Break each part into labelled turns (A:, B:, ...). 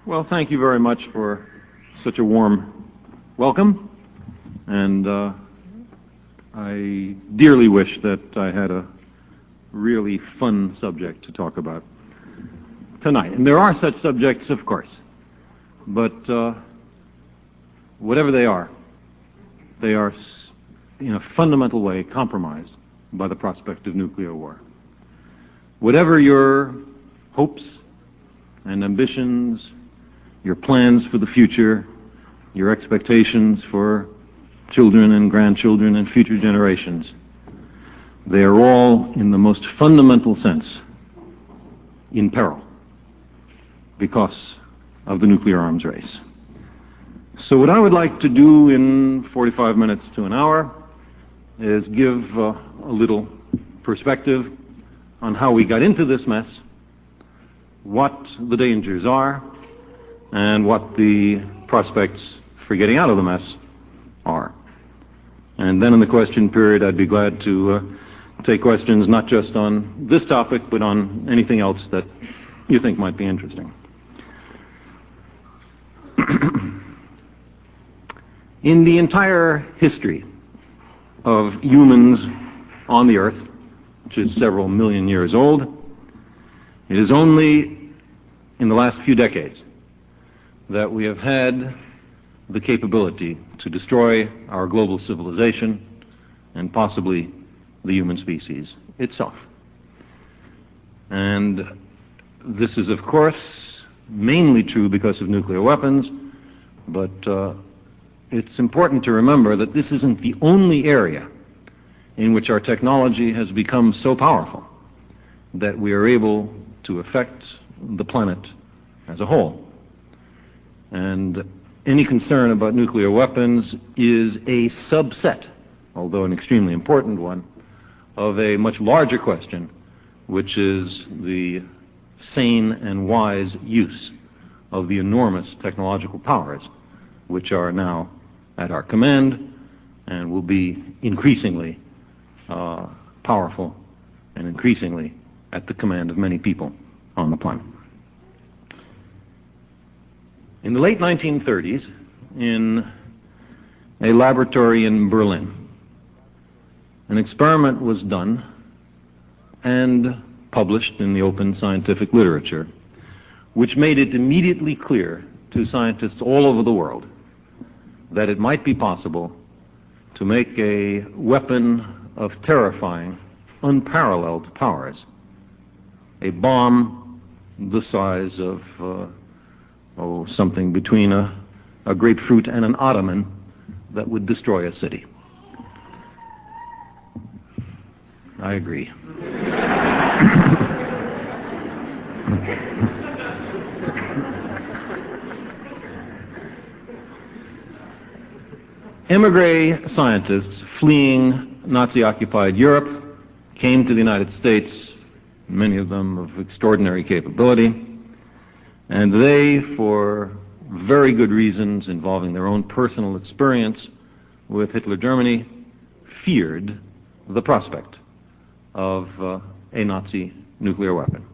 A: Well, thank you very much for such a warm welcome, and I dearly wish that I had a really fun subject to talk about tonight. And there are such subjects, of course, but whatever they are in a fundamental way compromised by the prospect of nuclear war. Whatever your hopes and ambitions, your plans for the future, your expectations for children and grandchildren and future generations, they are all, in the most fundamental sense, in peril because of the nuclear arms race. So what I would like to do in 45 minutes to an hour is give a little perspective on how we got into this mess, what the dangers are, and what the prospects for getting out of the mess are. And then in the question period, I'd be glad to take questions not just on this topic, but on anything else that you think might be interesting. In the entire history of humans on the Earth, which is several million years old, it is only in the last few decades that we have had the capability to destroy our global civilization and possibly the human species itself. And this is, of course, mainly true because of nuclear weapons, but it's important to remember that this isn't the only area in which our technology has become so powerful that we are able to affect the planet as a whole. And any concern about nuclear weapons is a subset, although an extremely important one, of a much larger question, which is the sane and wise use of the enormous technological powers which are now at our command and will be increasingly powerful and increasingly at the command of many people on the planet. In the late 1930s, in a laboratory in Berlin, an experiment was done and published in the open scientific literature, which made it immediately clear to scientists all over the world that it might be possible to make a weapon of terrifying, unparalleled powers, a bomb the size of something between a grapefruit and an ottoman that would destroy a city. I agree. Emigre scientists fleeing Nazi-occupied Europe came to the United States, many of them of extraordinary capability, and they, for very good reasons involving their own personal experience with Hitler Germany, feared the prospect of a Nazi nuclear weapon.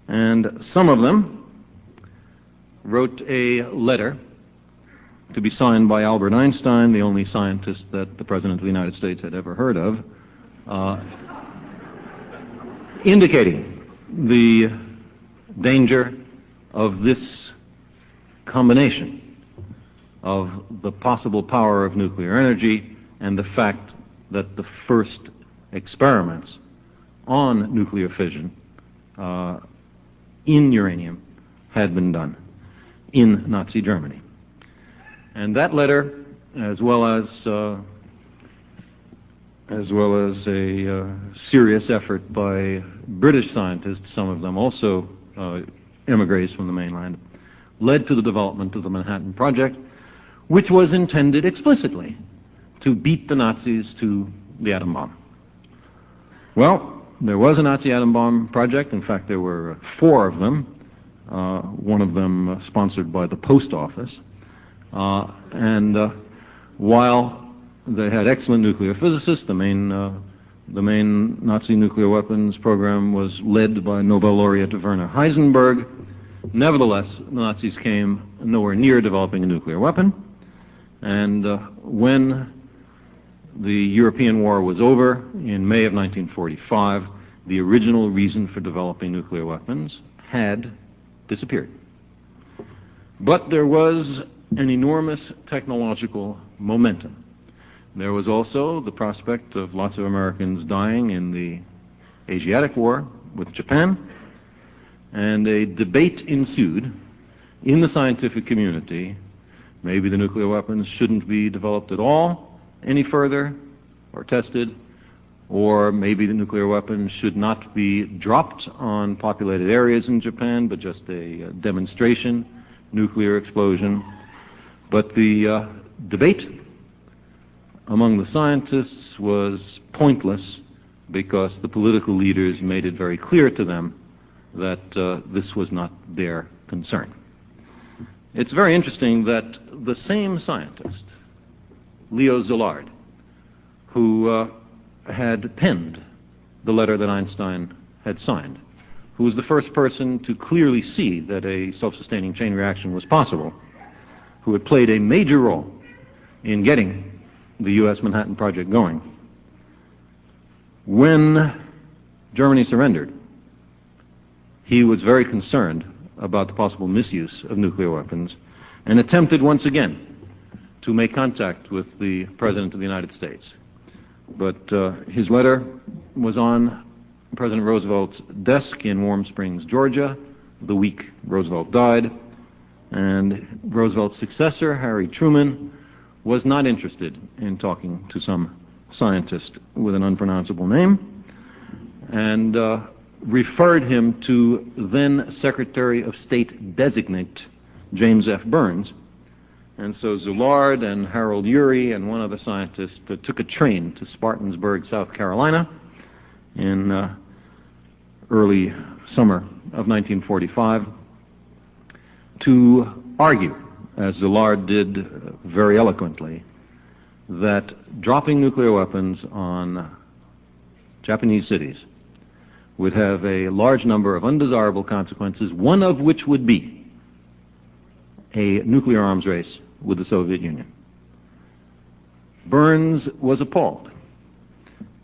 A: And some of them wrote a letter to be signed by Albert Einstein, the only scientist that the President of the United States had ever heard of, indicating the danger of this combination of the possible power of nuclear energy and the fact that the first experiments on nuclear fission in uranium had been done in Nazi Germany. And that letter, as well as a serious effort by British scientists, some of them also emigres from the mainland, led to the development of the Manhattan Project, which was intended explicitly to beat the Nazis to the atom bomb. Well, there was a Nazi atom bomb project. In fact, there were 4 of them, one of them sponsored by the post office. And while they had excellent nuclear physicists, the main The main Nazi nuclear weapons program was led by Nobel laureate Werner Heisenberg. Nevertheless, the Nazis came nowhere near developing a nuclear weapon, and when the European war was over in May of 1945, the original reason for developing nuclear weapons had disappeared. But there was an enormous technological momentum. There was also the prospect of lots of Americans dying in the Asiatic War with Japan, and a debate ensued in the scientific community. Maybe the nuclear weapons shouldn't be developed at all any further or tested, or maybe the nuclear weapons should not be dropped on populated areas in Japan, but just a demonstration nuclear explosion. But the debate among the scientists was pointless because the political leaders made it very clear to them that this was not their concern. It's very interesting that the same scientist, Leo Szilard, who had penned the letter that Einstein had signed, who was the first person to clearly see that a self-sustaining chain reaction was possible, who had played a major role in getting the U.S. Manhattan Project going. When Germany surrendered, he was very concerned about the possible misuse of nuclear weapons and attempted once again to make contact with the President of the United States. But his letter was on President Roosevelt's desk in Warm Springs, Georgia, the week Roosevelt died, and Roosevelt's successor, Harry Truman, was not interested in talking to some scientist with an unpronounceable name, and referred him to then Secretary of State designate James F. Burns. And so Szilard and Harold Urey and one other scientist took a train to Spartansburg, South Carolina in early summer of 1945 to argue, as Szilard did very eloquently, that dropping nuclear weapons on Japanese cities would have a large number of undesirable consequences, one of which would be a nuclear arms race with the Soviet Union. Burns was appalled.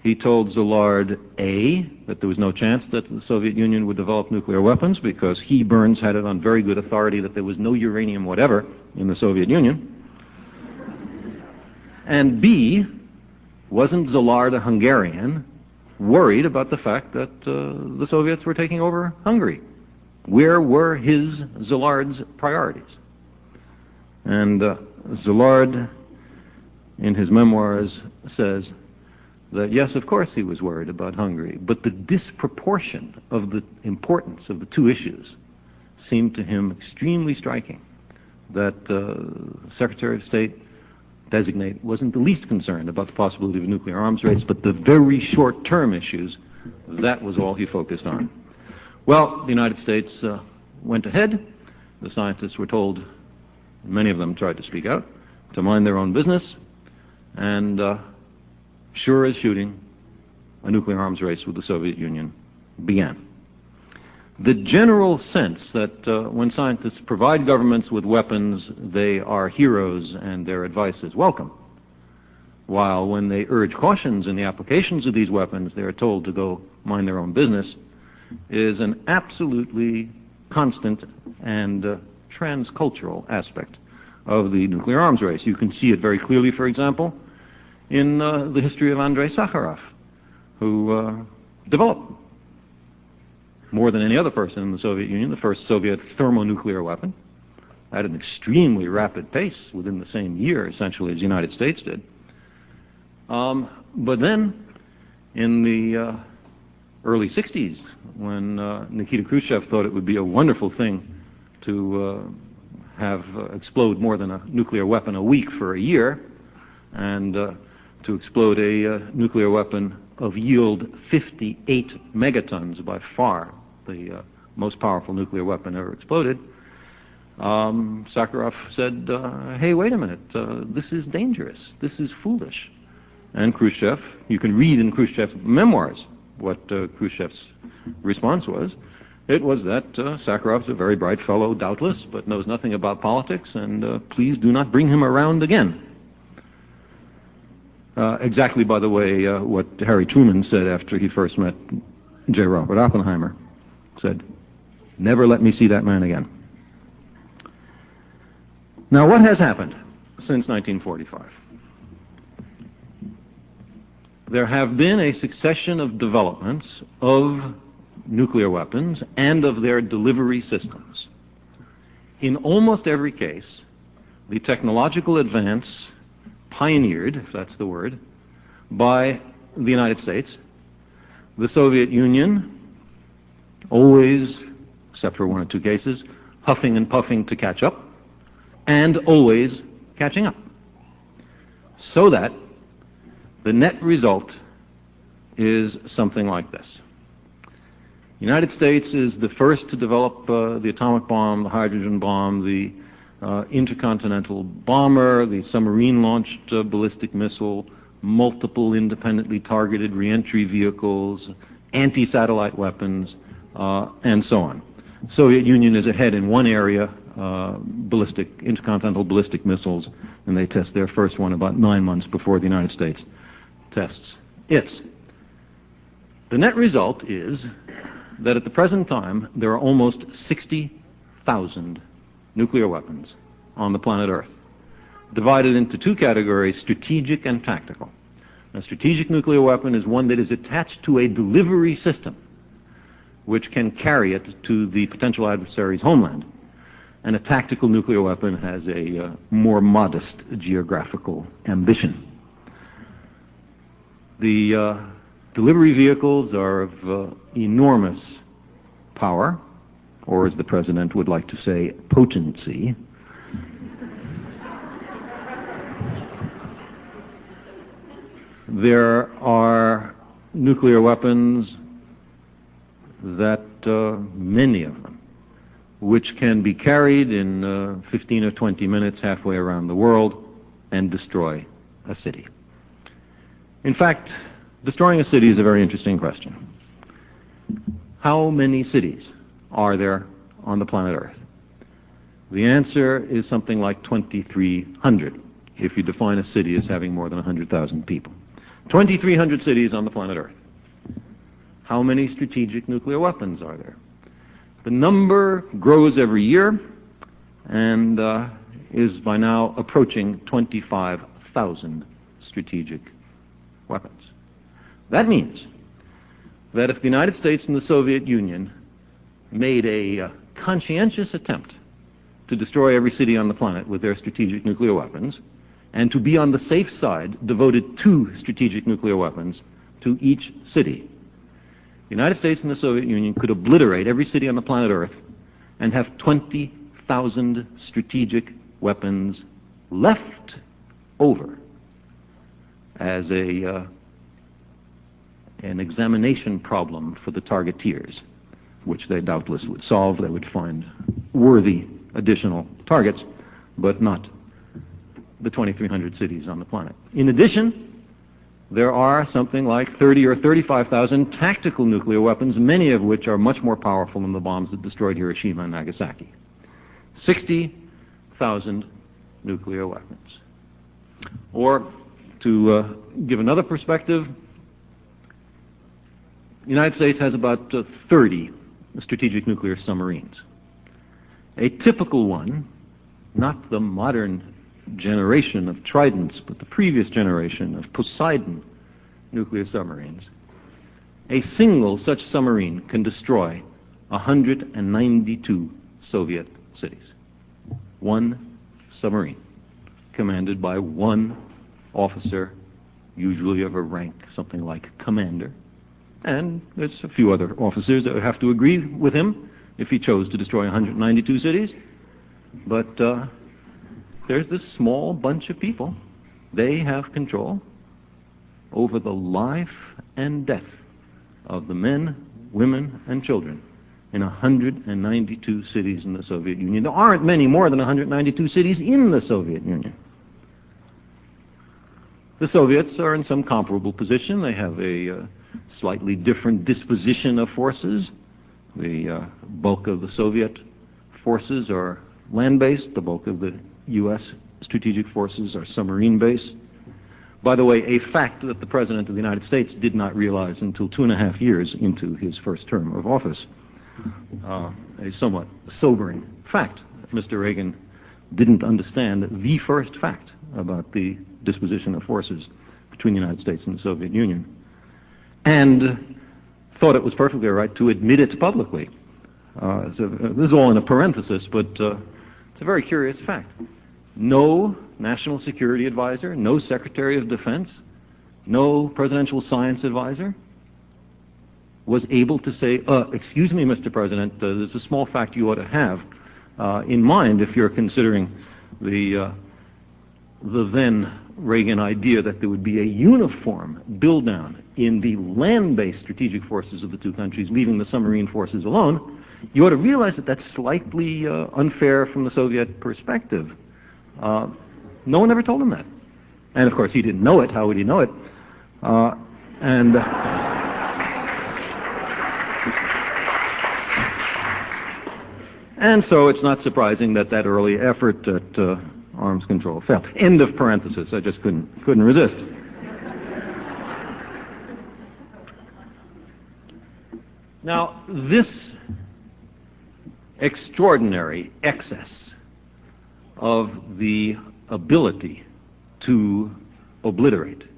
A: He told Szilard, A, that there was no chance that the Soviet Union would develop nuclear weapons because he, Burns, had it on very good authority that there was no uranium whatever in the Soviet Union. And B, wasn't Szilard, a Hungarian, worried about the fact that the Soviets were taking over Hungary? Where were his, Szilard's, priorities? And Szilard, in his memoirs, says that yes, of course he was worried about Hungary, but the disproportion of the importance of the two issues seemed to him extremely striking, that Secretary of State designate wasn't the least concerned about the possibility of a nuclear arms race, but the very short-term issues, that was all he focused on. Well, the United States went ahead. The scientists were told, many of them tried to speak out, to mind their own business, and sure as shooting, a nuclear arms race with the Soviet Union began. The general sense that when scientists provide governments with weapons, they are heroes and their advice is welcome, while when they urge cautions in the applications of these weapons, they are told to go mind their own business, is an absolutely constant and transcultural aspect of the nuclear arms race. You can see it very clearly, for example, in the history of Andrei Sakharov, who developed, more than any other person in the Soviet Union, the first Soviet thermonuclear weapon at an extremely rapid pace within the same year, essentially, as the United States did. But then, in the early 60s, when Nikita Khrushchev thought it would be a wonderful thing to have explode more than a nuclear weapon a week for a year, and to explode a nuclear weapon of yield 58 megatons, by far the most powerful nuclear weapon ever exploded, Sakharov said, hey, wait a minute, this is dangerous, this is foolish. And Khrushchev, you can read in Khrushchev's memoirs what Khrushchev's response was. It was that Sakharov's a very bright fellow, doubtless, but knows nothing about politics, and please do not bring him around again. Exactly, by the way, what Harry Truman said after he first met J. Robert Oppenheimer. Said, "Never let me see that man again." Now, what has happened since 1945? There have been a succession of developments of nuclear weapons and of their delivery systems. In almost every case, the technological advance pioneered, if that's the word, by the United States, the Soviet Union, always, except for one or two cases, huffing and puffing to catch up, and always catching up. So that the net result is something like this. The United States is the first to develop the atomic bomb, the hydrogen bomb, the intercontinental bomber, the submarine-launched ballistic missile, multiple independently targeted reentry vehicles, anti-satellite weapons, and so on. The Soviet Union is ahead in one area, intercontinental ballistic missiles, and they test their first one about 9 months before the United States tests its. The net result is that at the present time, there are almost 60,000 nuclear weapons on the planet Earth, divided into two categories, strategic and tactical. A strategic nuclear weapon is one that is attached to a delivery system which can carry it to the potential adversary's homeland. And a tactical nuclear weapon has a more modest geographical ambition. The delivery vehicles are of enormous power, or as the president would like to say, potency. There are nuclear weapons that, many of them, which can be carried in 15 or 20 minutes halfway around the world and destroy a city. In fact, destroying a city is a very interesting question. How many cities are there on the planet Earth? The answer is something like 2,300, if you define a city as having more than 100,000 people. 2,300 cities on the planet Earth. How many strategic nuclear weapons are there? The number grows every year and is by now approaching 25,000 strategic weapons. That means that if the United States and the Soviet Union made a conscientious attempt to destroy every city on the planet with their strategic nuclear weapons, and to be on the safe side, devoted 2 strategic nuclear weapons to each city, the United States and the Soviet Union could obliterate every city on the planet Earth and have 20,000 strategic weapons left over as an examination problem for the targeteers, which they doubtless would solve. They would find worthy additional targets, but not the 2,300 cities on the planet. In addition, there are something like 30 or 35,000 tactical nuclear weapons, many of which are much more powerful than the bombs that destroyed Hiroshima and Nagasaki. 60,000 nuclear weapons. Or, to give another perspective, the United States has about 30 strategic nuclear submarines. A typical one, not the modern generation of Tridents, but the previous generation of Poseidon nuclear submarines, a single such submarine can destroy 192 Soviet cities. One submarine, commanded by one officer, usually of a rank something like commander, and there's a few other officers that would have to agree with him if he chose to destroy 192 cities, but there's this small bunch of people. They have control over the life and death of the men, women, and children in 192 cities in the Soviet Union. There aren't many more than 192 cities in the Soviet Union. The Soviets are in some comparable position. They have a slightly different disposition of forces. The bulk of the Soviet forces are land-based. The bulk of the U.S. strategic forces are submarine-based. By the way, a fact that the President of the United States did not realize until 2.5 years into his first term of office. A somewhat sobering fact. Mr. Reagan didn't understand the first fact about the disposition of forces between the United States and the Soviet Union, and thought it was perfectly all right to admit it publicly. This is all in a parenthesis, but it's a very curious fact. No national security advisor, no Secretary of Defense, no presidential science advisor was able to say, excuse me, Mr. President, there's a small fact you ought to have in mind if you're considering the then Reagan idea that there would be a uniform build-down in the land-based strategic forces of the two countries, leaving the submarine forces alone. You ought to realize that that's slightly unfair from the Soviet perspective. No one ever told him that. And of course, he didn't know it. How would he know it? And so it's not surprising that that early effort at arms control failed. End of parenthesis. I just couldn't resist. Now, this extraordinary excess of the ability to obliterate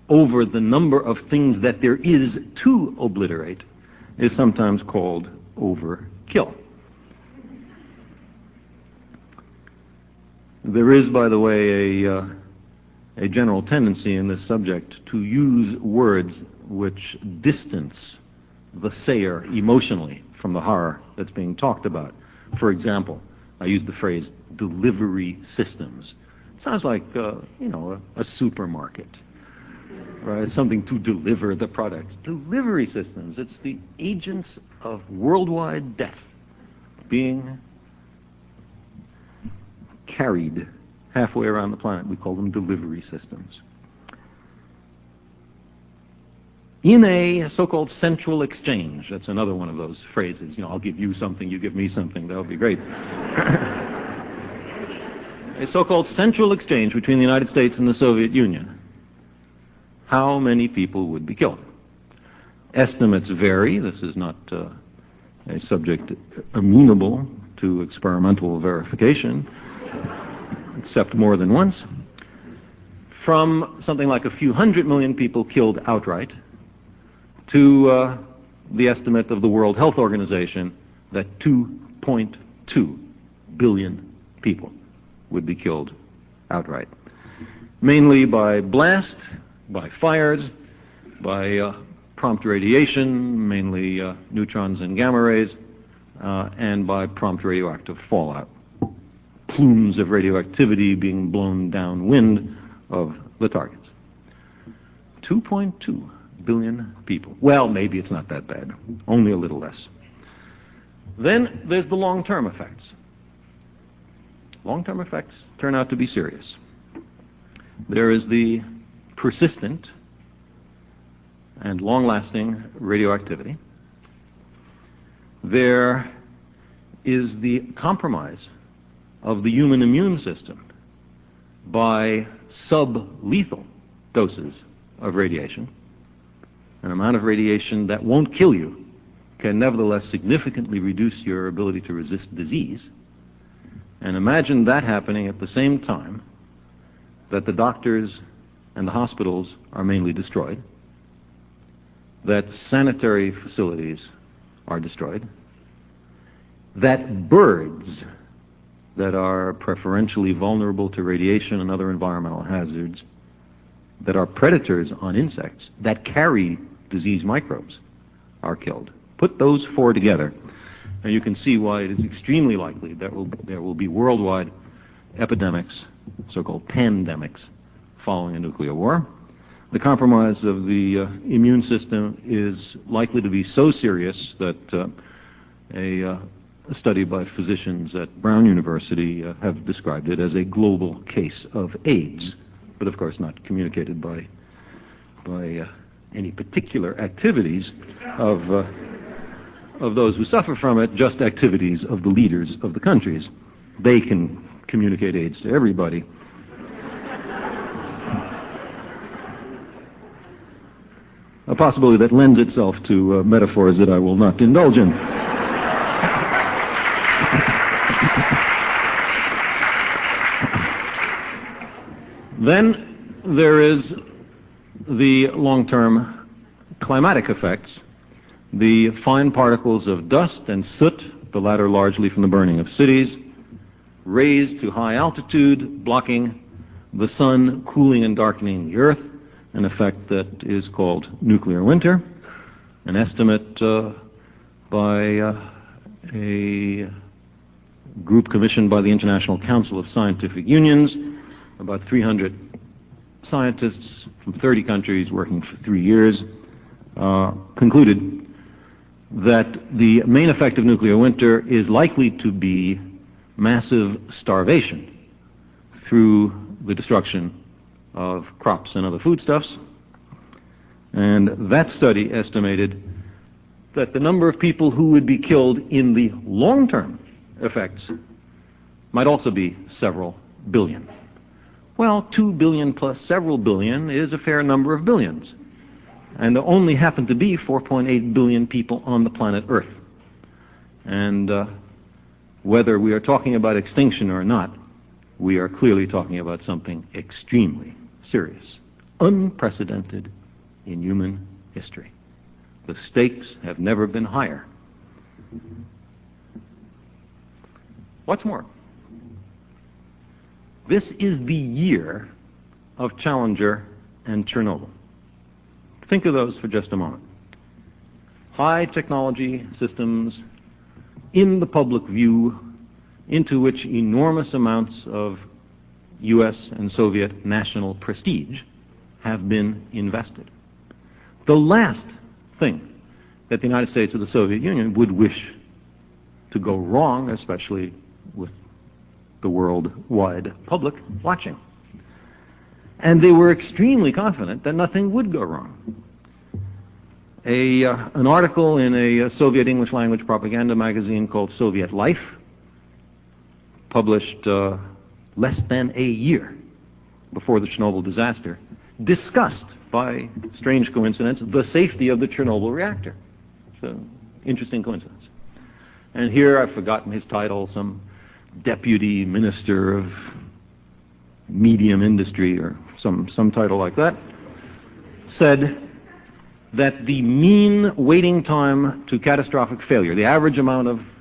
A: over the number of things that there is to obliterate is sometimes called overkill. There is, by the way, a general tendency in this subject to use words which distance the sayer emotionally from the horror that's being talked about. For example, I use the phrase delivery systems. It sounds like, a supermarket, right? It's something to deliver the products. Delivery systems, it's the agents of worldwide death being carried halfway around the planet. We call them delivery systems. In a so-called central exchange, that's another one of those phrases, I'll give you something, you give me something, that would be great. A so-called central exchange between the United States and the Soviet Union. How many people would be killed? Estimates vary. This is not a subject amenable to experimental verification, except more than once. From something like a few 100 million people killed outright to the estimate of the World Health Organization that 2.2 billion people would be killed outright. Mainly by blast, by fires, by prompt radiation, mainly neutrons and gamma rays, and by prompt radioactive fallout. Plumes of radioactivity being blown downwind of the targets. 2.2 billion people. Well, maybe it's not that bad. Only a little less. Then there's the long-term effects. Long-term effects turn out to be serious. There is the persistent and long-lasting radioactivity. There is the compromise of the human immune system by sublethal doses of radiation. An amount of radiation that won't kill you can nevertheless significantly reduce your ability to resist disease. And imagine that happening at the same time that the doctors and the hospitals are mainly destroyed, that sanitary facilities are destroyed, that birds that are preferentially vulnerable to radiation and other environmental hazards, that are predators on insects, that carry disease microbes, are killed. Put those four together, and you can see why it is extremely likely that there will be worldwide epidemics, so-called pandemics, following a nuclear war. The compromise of the immune system is likely to be so serious that a study by physicians at Brown University have described it as a global case of AIDS but of course not communicated by any particular activities of those who suffer from it, just activities of the leaders of the countries. They can communicate AIDS to everybody. A possibility that lends itself to metaphors that I will not indulge in. Then there is the long-term climatic effects, the fine particles of dust and soot, the latter largely from the burning of cities, raised to high altitude, blocking the sun, cooling and darkening the earth, an effect that is called nuclear winter. An estimate by a group commissioned by the International Council of Scientific Unions, about 300 scientists from 30 countries working for 3 years, concluded that the main effect of nuclear winter is likely to be massive starvation through the destruction of crops and other foodstuffs. And that study estimated that the number of people who would be killed in the long-term effects might also be several billion. Well, 2 billion plus several billion is a fair number of billions. And there only happen to be 4.8 billion people on the planet Earth. And whether we are talking about extinction or not, we are clearly talking about something extremely serious, unprecedented in human history. The stakes have never been higher. What's more, this is the year of Challenger and Chernobyl. Think of those for just a moment. High technology systems in the public view, into which enormous amounts of U.S. and Soviet national prestige have been invested. The last thing that the United States or the Soviet Union would wish to go wrong, especially with the worldwide public watching. And they were extremely confident that nothing would go wrong. An article in a Soviet English language propaganda magazine called Soviet Life, published less than a year before the Chernobyl disaster, discussed, by strange coincidence, the safety of the Chernobyl reactor. It's an interesting coincidence. And here, I've forgotten his title, some deputy minister of medium industry or some title like that, said that the mean waiting time to catastrophic failure, the average amount of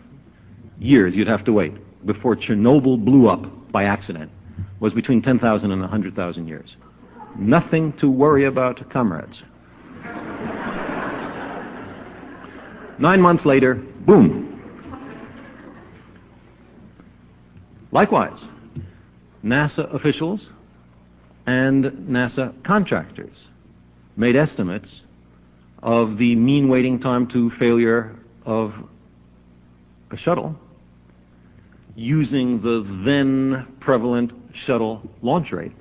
A: years you'd have to wait before Chernobyl blew up by accident, was between 10,000 and 100,000 years. Nothing to worry about, comrades. 9 months later, boom. Likewise, NASA officials and NASA contractors made estimates of the mean waiting time to failure of a shuttle using the then prevalent shuttle launch rate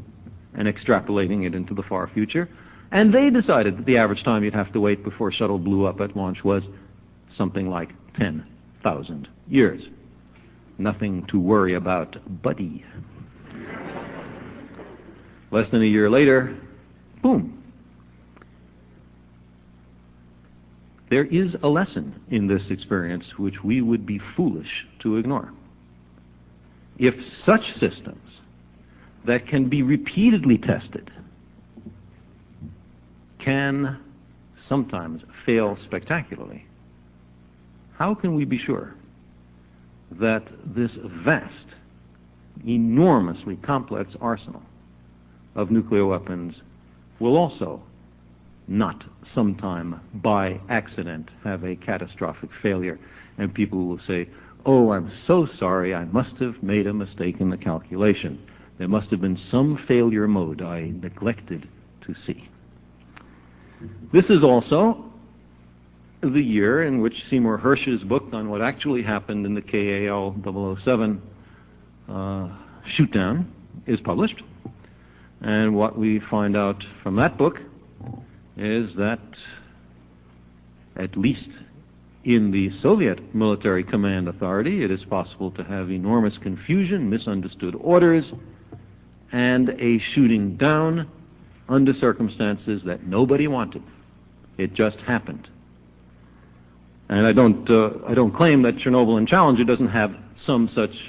A: and extrapolating it into the far future. And they decided that the average time you'd have to wait before a shuttle blew up at launch was something like 10,000 years. Nothing to worry about, buddy. Less than a year later, boom. There is a lesson in this experience which we would be foolish to ignore. If such systems that can be repeatedly tested can sometimes fail spectacularly, how can we be sure that this vast, enormously complex arsenal of nuclear weapons will also not sometime by accident have a catastrophic failure, and people will say, "Oh, I'm so sorry, I must have made a mistake in the calculation. There must have been some failure mode I neglected to see." This is also the year in which Seymour Hersh's book on what actually happened in the KAL 007 shoot-down is published. And what we find out from that book is that, at least in the Soviet military command authority, it is possible to have enormous confusion, misunderstood orders, and a shooting down under circumstances that nobody wanted. It just happened. And I don't claim that Chernobyl and Challenger doesn't have some such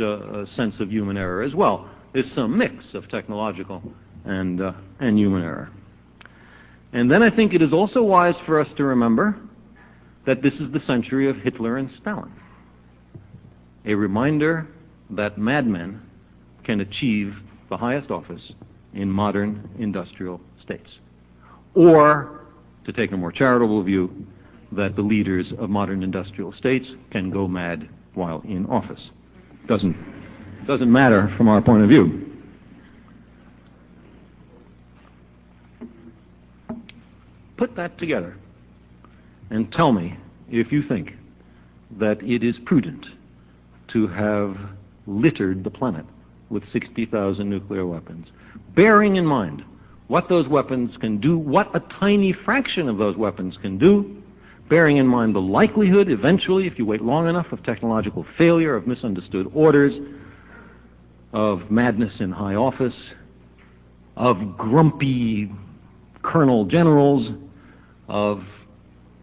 A: sense of human error as well. There's some mix of technological and human error. And then I think it is also wise for us to remember that this is the century of Hitler and Stalin. A reminder that madmen can achieve the highest office in modern industrial states. Or, to take a more charitable view, that the leaders of modern industrial states can go mad while in office. Doesn't matter from our point of view. Put that together and tell me if you think that it is prudent to have littered the planet with 60,000 nuclear weapons, bearing in mind what those weapons can do, what a tiny fraction of those weapons can do, bearing in mind the likelihood eventually, if you wait long enough, of technological failure, of misunderstood orders, of madness in high office, of grumpy colonel generals, of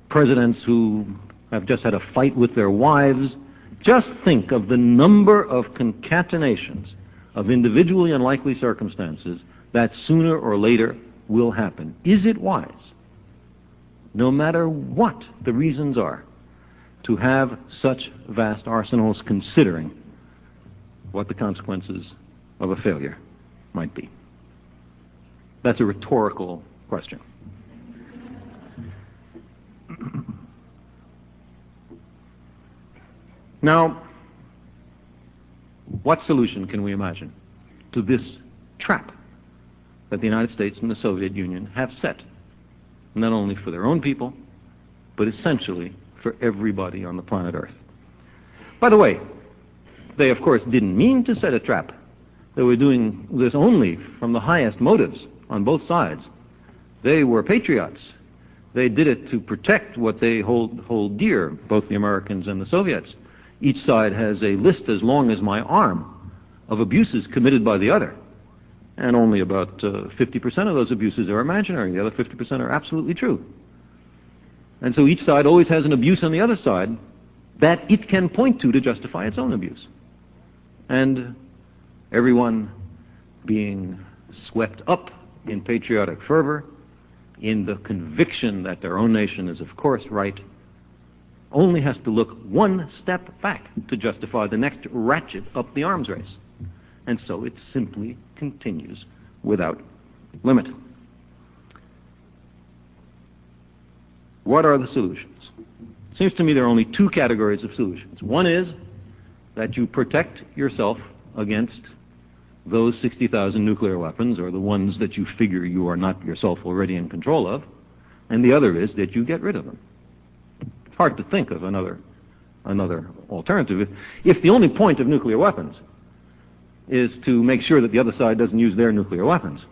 A: presidents who have just had a fight with their wives. Just think of the number of concatenations of individually unlikely circumstances that sooner or later will happen. Is it wise, no matter what the reasons are, to have such vast arsenals, considering what the consequences of a failure might be? That's a rhetorical question. Now, what solution can we imagine to this trap that the United States and the Soviet Union have set, not only for their own people, but essentially for everybody on the planet Earth? By the way, they of course didn't mean to set a trap. They were doing this only from the highest motives on both sides. They were patriots. They did it to protect what they hold dear, both the Americans and the Soviets. Each side has a list as long as my arm of abuses committed by the other. And only about 50% of those abuses are imaginary. The other 50% are absolutely true. And so each side always has an abuse on the other side that it can point to justify its own abuse. And everyone being swept up in patriotic fervor, in the conviction that their own nation is of course right, only has to look one step back to justify the next ratchet up the arms race. And so it simply continues without limit. What are the solutions? It seems to me there are only two categories of solutions. One is that you protect yourself against those 60,000 nuclear weapons, or the ones that you figure you are not yourself already in control of, and the other is that you get rid of them. It's hard to think of another alternative. If the only point of nuclear weapons is to make sure that the other side doesn't use their nuclear weapons,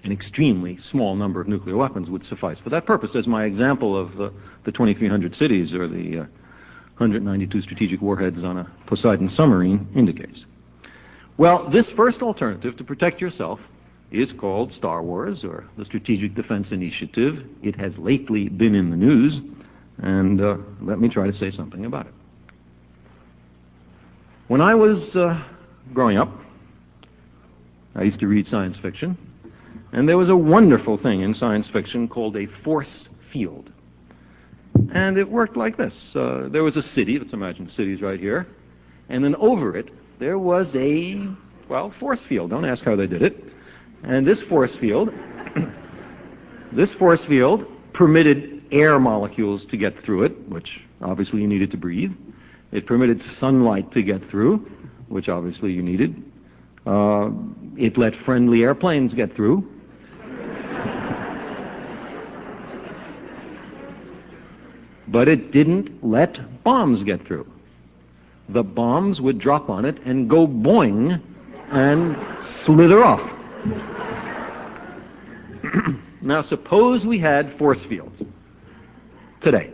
A: an extremely small number of nuclear weapons would suffice for that purpose, as my example of the 2,300 cities or the 192 strategic warheads on a Poseidon submarine indicates. Well, this first alternative to protect yourself is called Star Wars, or the Strategic Defense Initiative. It has lately been in the news, and let me try to say something about it. When I was growing up, I used to read science fiction, and there was a wonderful thing in science fiction called a force field. And it worked like this. There was a city, let's imagine the city's right here, and then over it there was a, force field. Don't ask how they did it. And this force field permitted air molecules to get through it, which obviously you needed to breathe. It permitted sunlight to get through, which obviously you needed. It let friendly airplanes get through. But it didn't let bombs get through. The bombs would drop on it and go boing and slither off. Now, suppose we had force fields today,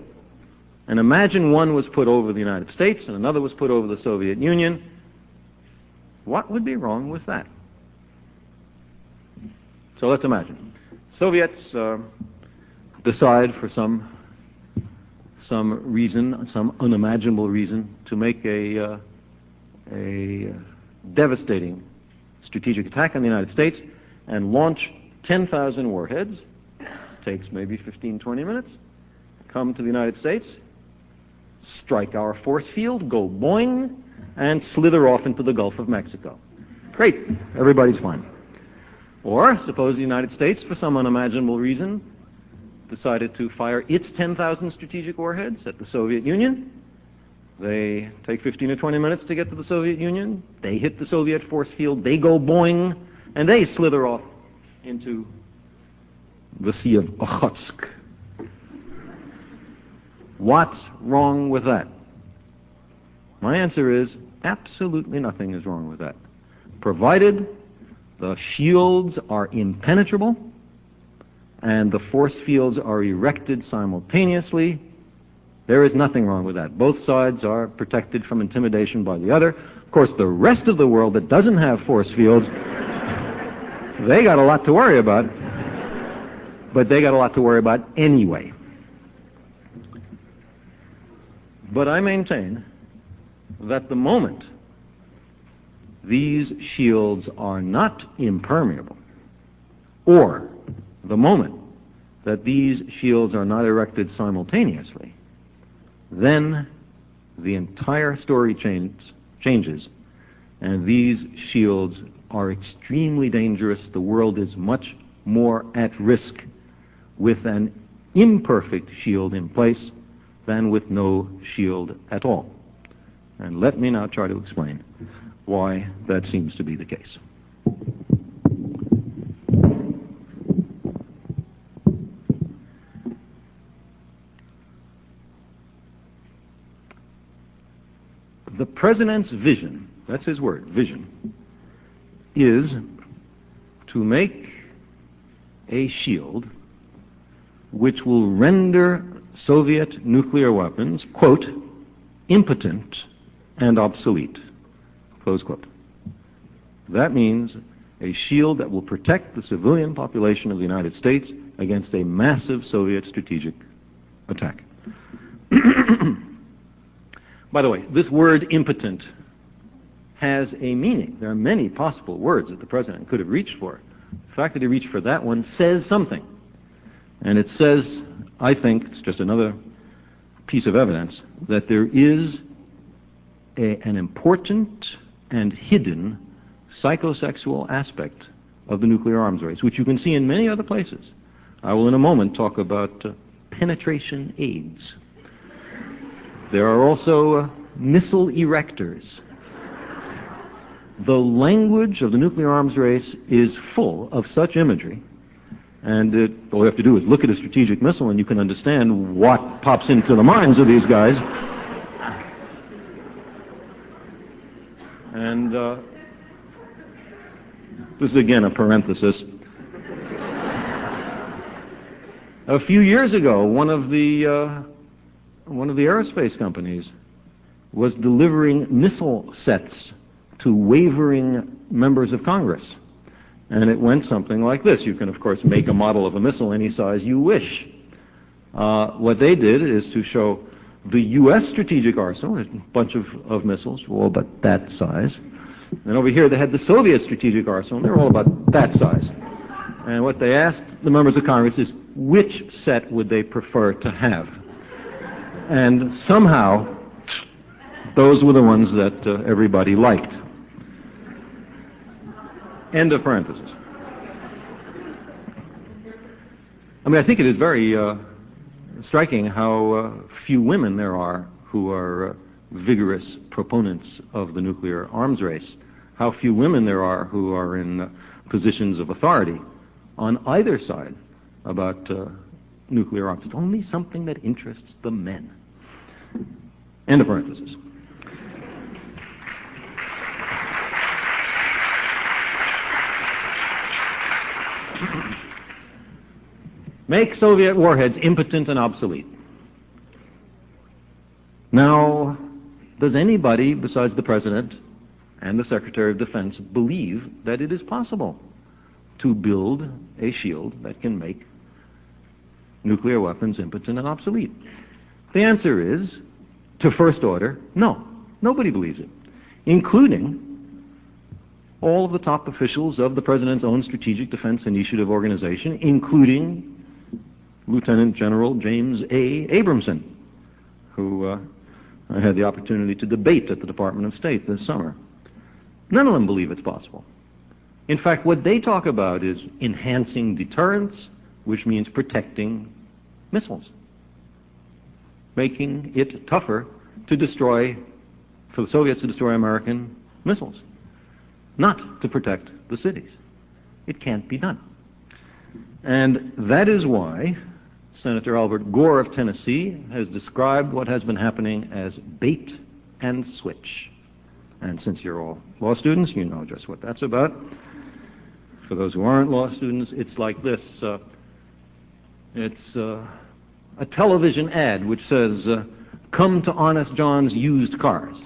A: and imagine one was put over the United States and another was put over the Soviet Union. What would be wrong with that? So let's imagine. Soviets decide for some reason, some unimaginable reason, to make a devastating strategic attack on the United States and launch 10,000 warheads. Takes maybe 15, 20 minutes. Come to the United States, strike our force field, go boing, and slither off into the Gulf of Mexico. Great, everybody's fine. Or suppose the United States, for some unimaginable reason, decided to fire its 10,000 strategic warheads at the Soviet Union. They take 15 or 20 minutes to get to the Soviet Union. They hit the Soviet force field, they go boing, and they slither off into the Sea of Okhotsk. What's wrong with that? My answer is absolutely nothing is wrong with that, provided the shields are impenetrable and the force fields are erected simultaneously. There is nothing wrong with that. Both sides are protected from intimidation by the other. Of course, the rest of the world that doesn't have force fields, they got a lot to worry about, but they got a lot to worry about anyway. But I maintain that the moment these shields are not impermeable, or the moment that these shields are not erected simultaneously, then the entire story changes, and these shields are extremely dangerous. The world is much more at risk with an imperfect shield in place than with no shield at all. And let me now try to explain why that seems to be the case. The president's vision, that's his word, vision, is to make a shield which will render Soviet nuclear weapons, quote, impotent and obsolete, close quote. That means a shield that will protect the civilian population of the United States against a massive Soviet strategic attack. By the way, this word impotent has a meaning. There are many possible words that the president could have reached for. The fact that he reached for that one says something. And it says, I think, it's just another piece of evidence, that there is an important and hidden psychosexual aspect of the nuclear arms race, which you can see in many other places. I will in a moment talk about penetration aids. There are also missile erectors. The language of the nuclear arms race is full of such imagery, and all you have to do is look at a strategic missile and you can understand what pops into the minds of these guys. And this is again a parenthesis. A few years ago, one of the aerospace companies was delivering missile sets to wavering members of Congress. And it went something like this. You can, of course, make a model of a missile any size you wish. What they did is to show the U.S. strategic arsenal, a bunch of missiles, all about that size. And over here they had the Soviet strategic arsenal, they're all about that size. And what they asked the members of Congress is, which set would they prefer to have? And somehow, those were the ones that everybody liked. End of parenthesis. I mean, I think it is very striking how few women there are who are vigorous proponents of the nuclear arms race, how few women there are who are in positions of authority on either side about nuclear arms. It's only something that interests the men. End of parenthesis. make Soviet warheads impotent and obsolete. Now, does anybody besides the President and the Secretary of Defense believe that it is possible to build a shield that can make nuclear weapons impotent and obsolete? The answer is, to first order, no. Nobody believes it, including all of the top officials of the President's own Strategic Defense Initiative organization, including Lieutenant General James A. Abramson, who I had the opportunity to debate at the Department of State this summer. None of them believe it's possible. In fact, what they talk about is enhancing deterrence, which means protecting missiles, making it tougher to destroy, for the Soviets to destroy American missiles, not to protect the cities. It can't be done. And that is why Senator Albert Gore of Tennessee has described what has been happening as bait and switch. And since you're all law students, you know just what that's about. For those who aren't law students, it's like this. It's a television ad which says, come to Honest John's Used Cars.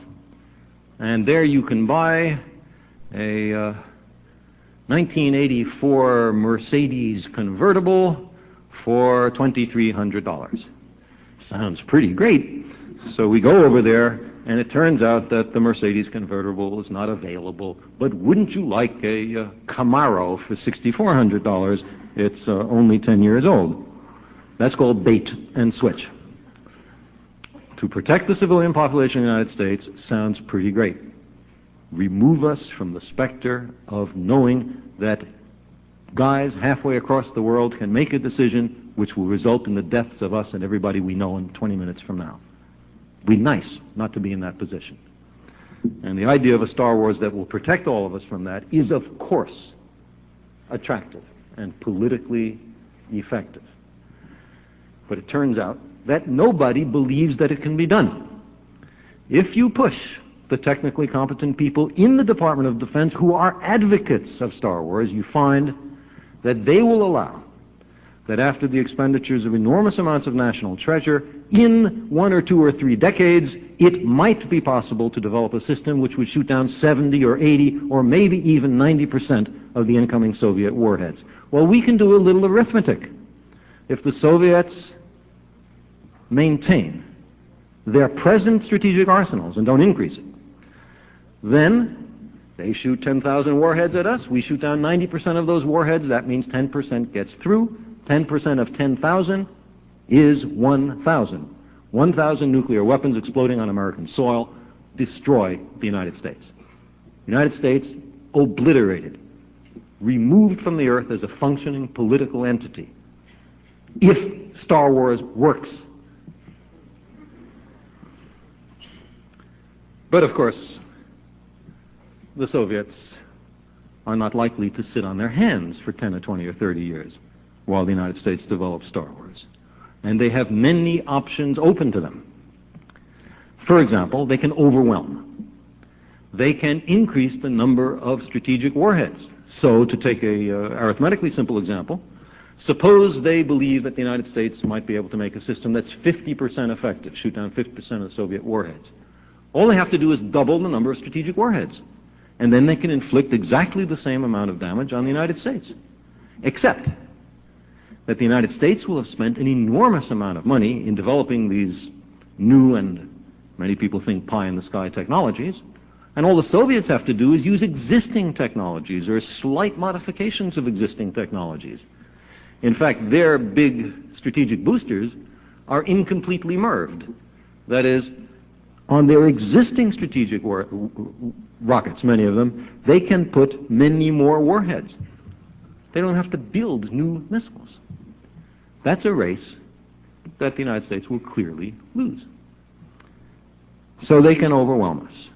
A: And there you can buy a 1984 Mercedes convertible for $2,300. Sounds pretty great. So we go over there, and it turns out that the Mercedes convertible is not available. But wouldn't you like a Camaro for $6,400? It's only 10 years old. That's called bait and switch. To protect the civilian population of the United States sounds pretty great. Remove us from the specter of knowing that guys halfway across the world can make a decision which will result in the deaths of us and everybody we know in 20 minutes from now. It'd be nice not to be in that position. And the idea of a Star Wars that will protect all of us from that is, of course, attractive and politically effective. But it turns out that nobody believes that it can be done. If you push the technically competent people in the Department of Defense who are advocates of Star Wars, you find that they will allow that after the expenditures of enormous amounts of national treasure, in 1 or 2 or 3 decades, it might be possible to develop a system which would shoot down 70 or 80 or maybe even 90% of the incoming Soviet warheads. Well, we can do a little arithmetic. If the Soviets maintain their present strategic arsenals and don't increase it, then they shoot 10,000 warheads at us. We shoot down 90% of those warheads. That means 10% gets through. 10% of 10,000 is 1,000. 1,000 nuclear weapons exploding on American soil destroy the United States. The United States obliterated, removed from the earth as a functioning political entity. If Star Wars works. But of course, the Soviets are not likely to sit on their hands for 10 or 20 or 30 years while the United States develops Star Wars. And they have many options open to them. For example, they can overwhelm. They can increase the number of strategic warheads. So, to take a arithmetically simple example, suppose they believe that the United States might be able to make a system that's 50% effective, shoot down 50% of the Soviet warheads. All they have to do is double the number of strategic warheads. And then they can inflict exactly the same amount of damage on the United States. Except that the United States will have spent an enormous amount of money in developing these new and many people think pie-in-the-sky technologies. And all the Soviets have to do is use existing technologies or slight modifications of existing technologies. In fact, their big strategic boosters are incompletely MIRVed. That is, on their existing strategic rockets, many of them, they can put many more warheads. They don't have to build new missiles. That's a race that the United States will clearly lose. So they can overwhelm us.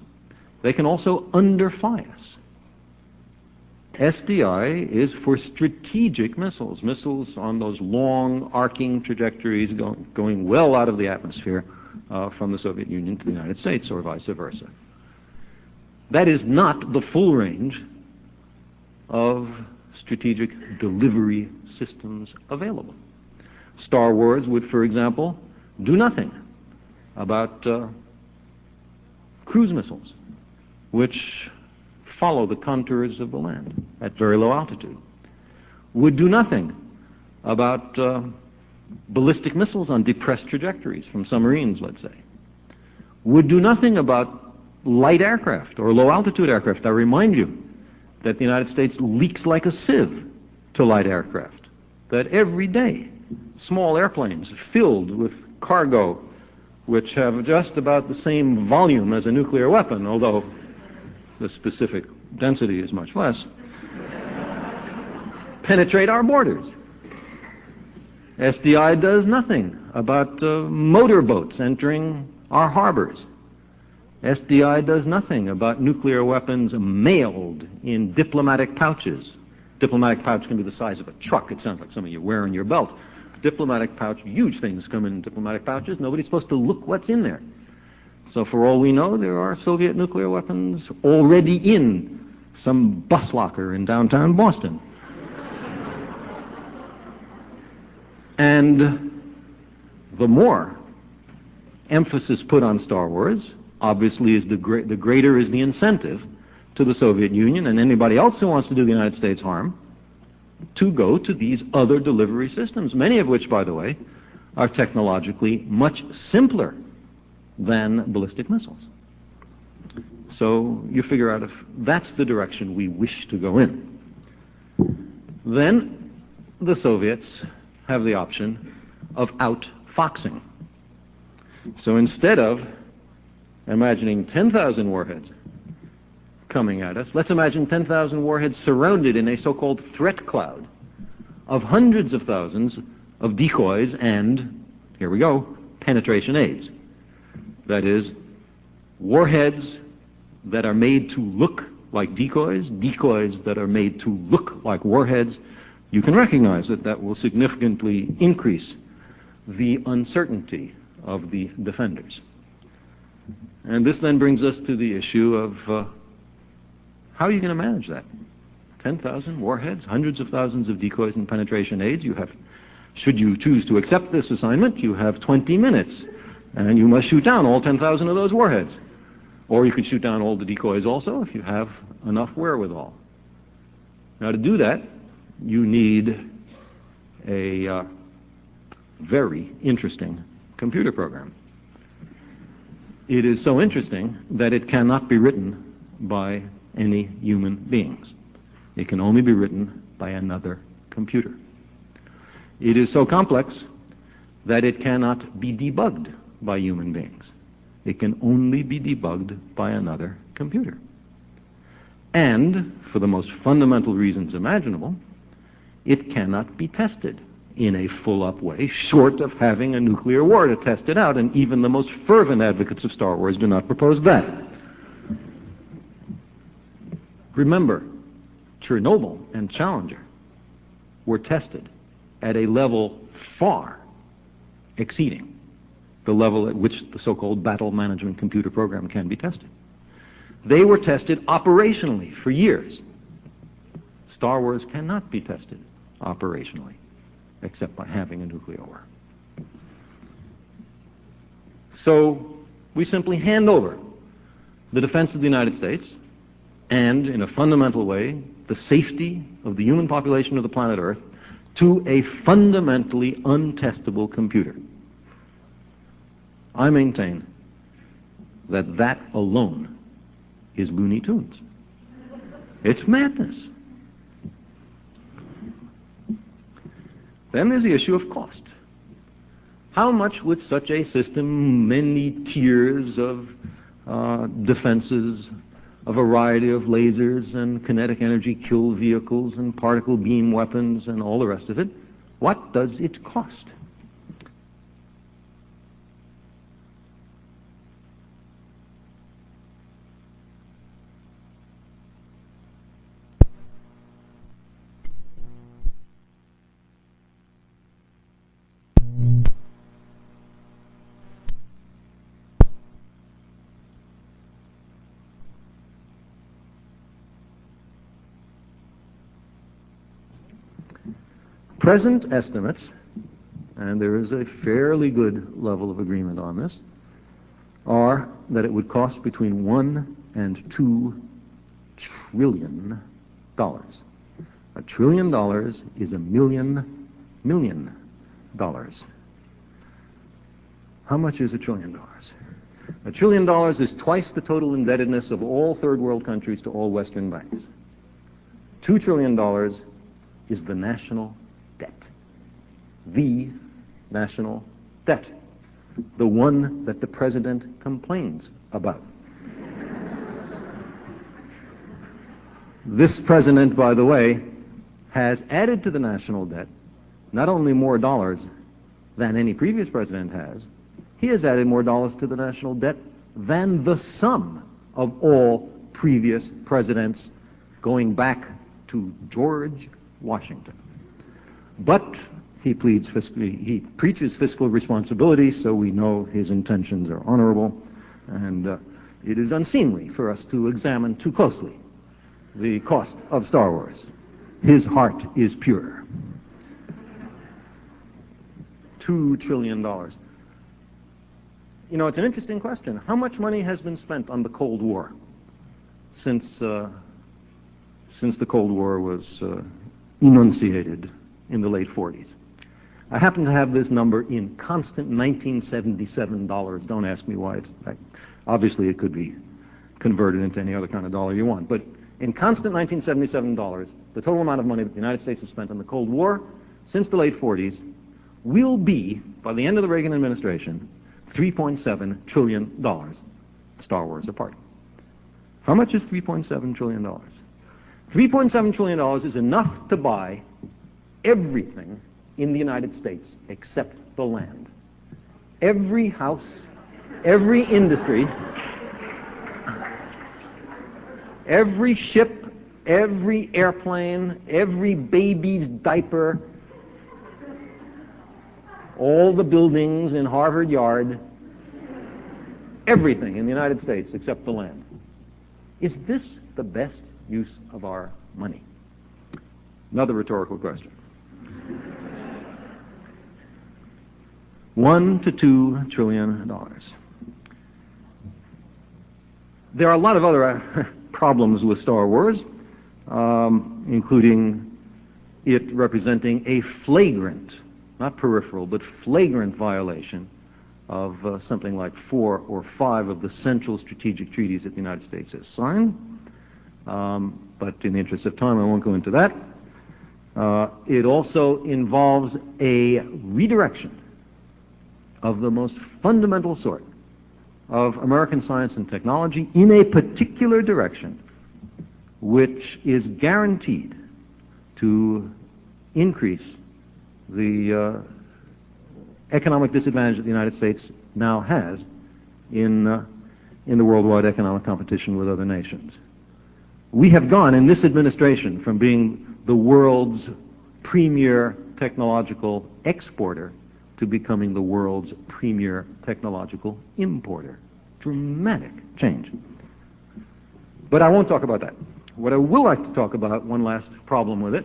A: They can also underfly us. SDI is for strategic missiles, missiles on those long arcing trajectories going well out of the atmosphere from the Soviet Union to the United States or vice versa. That is not the full range of strategic delivery systems available. Star Wars would, for example, do nothing about cruise missiles, which follow the contours of the land at very low altitude. Would do nothing about ballistic missiles on depressed trajectories from submarines, let's say. Would do nothing about light aircraft or low-altitude aircraft. I remind you that the United States leaks like a sieve to light aircraft, that every day small airplanes filled with cargo which have just about the same volume as a nuclear weapon, although the specific density is much less, penetrate our borders. SDI does nothing about motorboats entering our harbors. SDI does nothing about nuclear weapons mailed in diplomatic pouches. Diplomatic pouch can be the size of a truck. It sounds like something you wear in your belt. Diplomatic pouch, huge things come in diplomatic pouches. Nobody's supposed to look what's in there. So for all we know, there are Soviet nuclear weapons already in some bus locker in downtown Boston. And the more emphasis put on Star Wars, obviously, is the greater is the incentive to the Soviet Union and anybody else who wants to do the United States harm to go to these other delivery systems, many of which, by the way, are technologically much simpler than ballistic missiles. So you figure out if that's the direction we wish to go in. Then the Soviets have the option of outfoxing. So instead of imagining 10,000 warheads coming at us, let's imagine 10,000 warheads surrounded in a so-called threat cloud of hundreds of thousands of decoys and, here we go, penetration aids. That is, warheads that are made to look like decoys, decoys that are made to look like warheads. You can recognize that that will significantly increase the uncertainty of the defenders. And this then brings us to the issue of how are you going to manage that? 10,000 warheads, hundreds of thousands of decoys and penetration aids. You have, should you choose to accept this assignment, you have 20 minutes, and you must shoot down all 10,000 of those warheads. Or you could shoot down all the decoys also if you have enough wherewithal. Now to do that, you need a very interesting computer program. It is so interesting that it cannot be written by any human beings. It can only be written by another computer. It is so complex that it cannot be debugged by human beings. It can only be debugged by another computer. And, for the most fundamental reasons imaginable, it cannot be tested in a full-up way, short of having a nuclear war to test it out, and even the most fervent advocates of Star Wars do not propose that. Remember, Chernobyl and Challenger were tested at a level far exceeding the level at which the so-called battle management computer program can be tested. They were tested operationally for years. Star Wars cannot be tested operationally, except by having a nuclear war. So we simply hand over the defense of the United States and, in a fundamental way, the safety of the human population of the planet Earth to a fundamentally untestable computer. I maintain that that alone is Looney Tunes. It's madness. Then there's the issue of cost. How much would such a system, many tiers of defenses, a variety of lasers and kinetic energy kill vehicles and particle beam weapons and all the rest of it, what does it cost? Present estimates, and there is a fairly good level of agreement on this, are that it would cost between $1 and $2 trillion. $1 trillion is $1 million. How much is $1 trillion? $1 trillion is twice the total indebtedness of all third world countries to all Western banks. $2 trillion is the national debt. The national debt. The one that the president complains about. This president, by the way, has added to the national debt not only more dollars than any previous president has, he has added more dollars to the national debt than the sum of all previous presidents going back to George Washington. But he preaches fiscal responsibility, so we know his intentions are honorable, and it is unseemly for us to examine too closely the cost of Star Wars. His heart is pure. $2 trillion. You know, it's an interesting question. How much money has been spent on the Cold War since the Cold War was enunciated in the late 40s? I happen to have this number in constant 1977 dollars. Don't ask me why. Obviously, it could be converted into any other kind of dollar you want. But in constant 1977 dollars, the total amount of money that the United States has spent on the Cold War since the late 40s will be, by the end of the Reagan administration, $3.7 trillion, Star Wars apart. How much is $3.7 trillion? $3.7 trillion is enough to buy everything in the United States except the land. Every house, every industry, every ship, every airplane, every baby's diaper, all the buildings in Harvard Yard, everything in the United States except the land. Is this the best use of our money? Another rhetorical question. $1 to $2 trillion. There are a lot of other problems with Star Wars, including it representing a flagrant, not peripheral, but flagrant violation of something like 4 or 5 of the central strategic treaties that the United States has signed. But in the interest of time, I won't go into that. It also involves a redirection of the most fundamental sort of American science and technology in a particular direction, which is guaranteed to increase the economic disadvantage that the United States now has in the worldwide economic competition with other nations. We have gone in this administration from being the world's premier technological exporter to becoming the world's premier technological importer. Dramatic change. But I won't talk about that. What I will like to talk about, one last problem with it,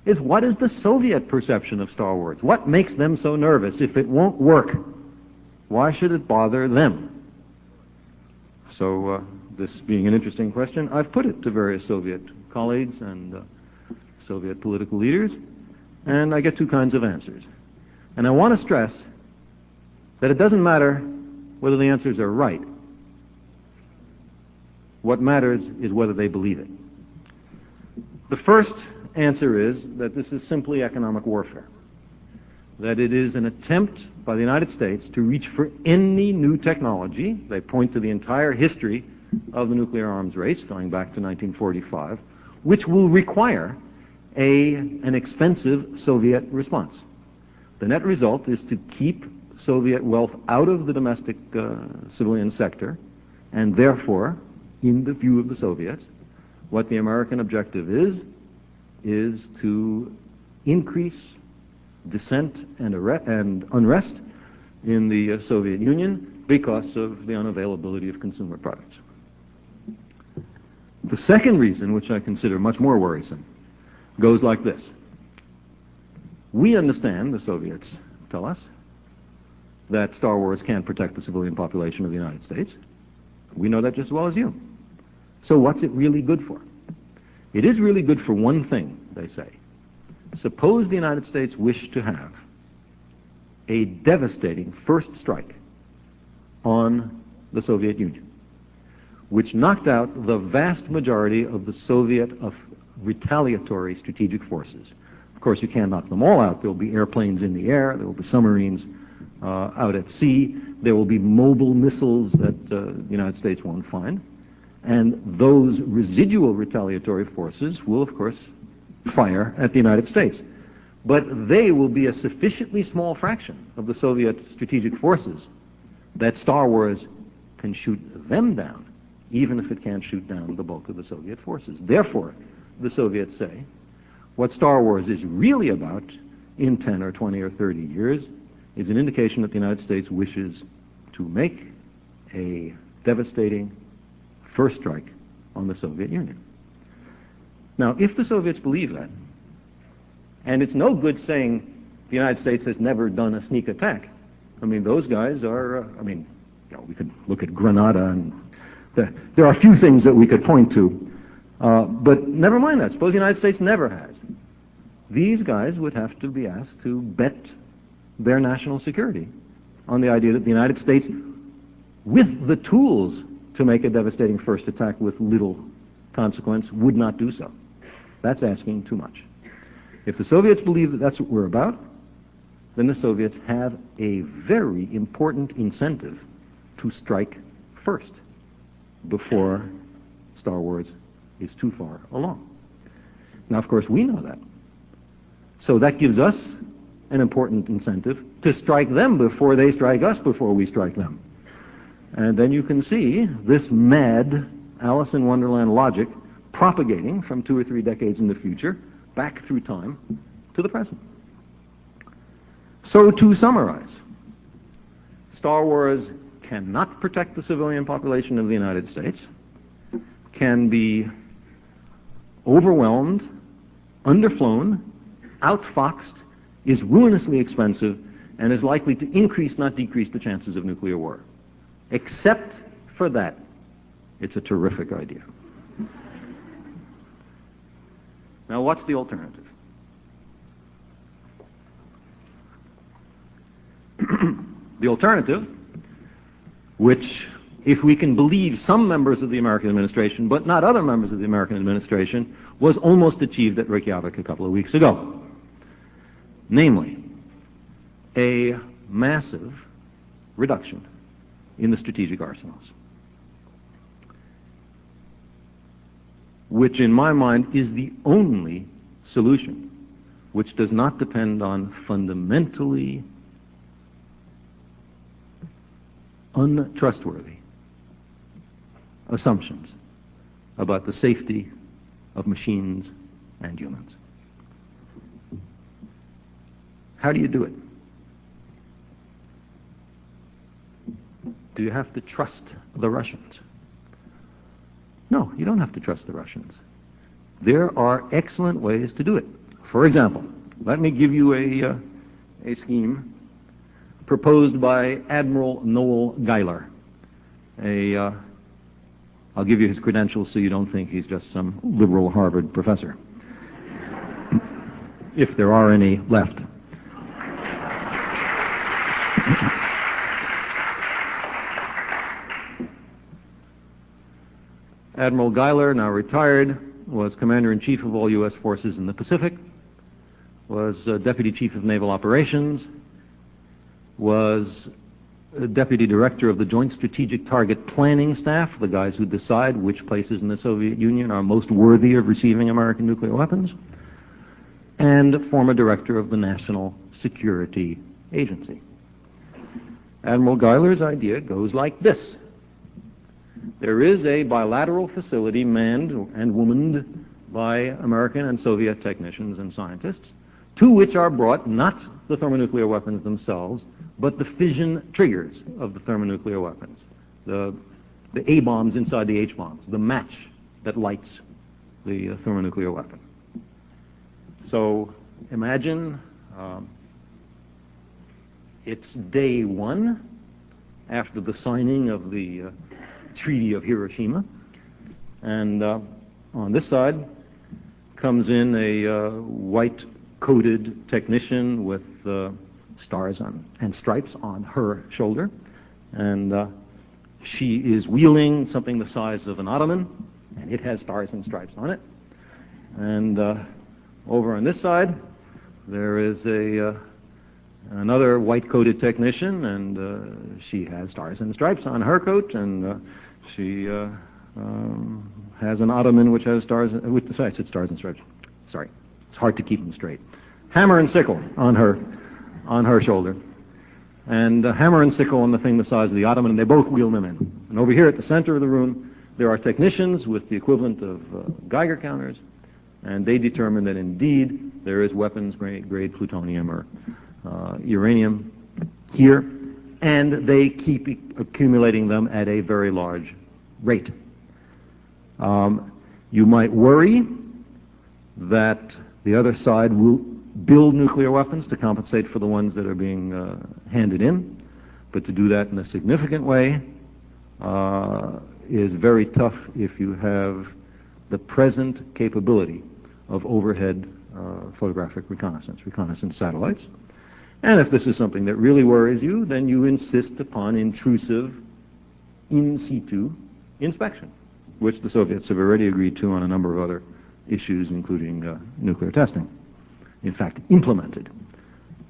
A: is what is the Soviet perception of Star Wars? What makes them so nervous? If it won't work, why should it bother them? So this being an interesting question, I've put it to various Soviet colleagues and Soviet political leaders, and I get 2 kinds of answers. And I want to stress that it doesn't matter whether the answers are right. What matters is whether they believe it. The first answer is that this is simply economic warfare, that it is an attempt by the United States to reach for any new technology. They point to the entire history of the nuclear arms race going back to 1945, which will require an expensive Soviet response. The net result is to keep Soviet wealth out of the domestic civilian sector, and therefore, in the view of the Soviets, what the American objective is to increase dissent and unrest in the Soviet Union because of the unavailability of consumer products. The second reason, which I consider much more worrisome, goes like this. We understand, the Soviets tell us that Star Wars can't protect the civilian population of the United States. We know that just as well as you. So what's it really good for? It is really good for one thing, they say. Suppose the United States wished to have a devastating first strike on the Soviet Union, which knocked out the vast majority of the Soviet retaliatory strategic forces. Of course, you can't knock them all out. There will be airplanes in the air. There will be submarines out at sea. There will be mobile missiles that the United States won't find. And those residual retaliatory forces will, of course, fire at the United States. But they will be a sufficiently small fraction of the Soviet strategic forces that Star Wars can shoot them down, even if it can't shoot down the bulk of the Soviet forces. Therefore, the Soviets say, what Star Wars is really about in 10 or 20 or 30 years is an indication that the United States wishes to make a devastating first strike on the Soviet Union. Now, if the Soviets believe that, and it's no good saying the United States has never done a sneak attack. I mean, those guys are, we could look at Grenada, and there are a few things that we could point to. But never mind that. Suppose the United States never has. These guys would have to be asked to bet their national security on the idea that the United States, with the tools to make a devastating first attack with little consequence, would not do so. That's asking too much. If the Soviets believe that that's what we're about, then the Soviets have a very important incentive to strike first before Star Wars is too far along. Now, of course, we know that. So that gives us an important incentive to strike them before they strike us before we strike them. And then you can see this mad Alice in Wonderland logic propagating from 2 or 3 decades in the future back through time to the present. So to summarize, Star Wars cannot protect the civilian population of the United States, can be overwhelmed, underflown, outfoxed, is ruinously expensive, and is likely to increase, not decrease, the chances of nuclear war. Except for that, it's a terrific idea. Now, what's the alternative? The alternative, which, if we can believe some members of the American administration, but not other members of the American administration, was almost achieved at Reykjavik a couple of weeks ago. Namely, a massive reduction in the strategic arsenals, which in my mind is the only solution which does not depend on fundamentally untrustworthy assumptions about the safety of machines and humans. How do you do it? Do you have to trust the Russians? No, you don't have to trust the Russians. There are excellent ways to do it. For example, let me give you a scheme proposed by Admiral Noel Geiler. I'll give you his credentials so you don't think he's just some liberal Harvard professor, if there are any left. Admiral Geiler, now retired, was Commander-in-Chief of all U.S. forces in the Pacific, was Deputy Chief of Naval Operations, was Deputy Director of the Joint Strategic Target Planning Staff, the guys who decide which places in the Soviet Union are most worthy of receiving American nuclear weapons, and former Director of the National Security Agency. Admiral Geiler's idea goes like this. There is a bilateral facility manned and womaned by American and Soviet technicians and scientists, to which are brought not the thermonuclear weapons themselves, but the fission triggers of the thermonuclear weapons, the A-bombs inside the H-bombs, the match that lights the thermonuclear weapon. So imagine It's day one after the signing of the Treaty of Hiroshima. And on this side comes in a white-coated technician with stars and stripes on her shoulder. And she is wheeling something the size of an ottoman, and it has stars and stripes on it. And over on this side, there is another white-coated technician, and she has stars and stripes on her coat, and she has an ottoman which has stars. I said stars and stripes. Sorry, it's hard to keep them straight. Hammer and sickle on her shoulder, and hammer and sickle on the thing the size of the ottoman, and they both wheel them in. And over here at the center of the room, there are technicians with the equivalent of Geiger counters, and they determine that indeed there is weapons-grade plutonium or uranium here, and they keep accumulating them at a very large rate. You might worry that the other side will build nuclear weapons to compensate for the ones that are being handed in, but to do that in a significant way is very tough if you have the present capability of overhead photographic reconnaissance satellites. And if this is something that really worries you, then you insist upon intrusive in situ inspection, which the Soviets have already agreed to on a number of other issues, including nuclear testing. In fact, implemented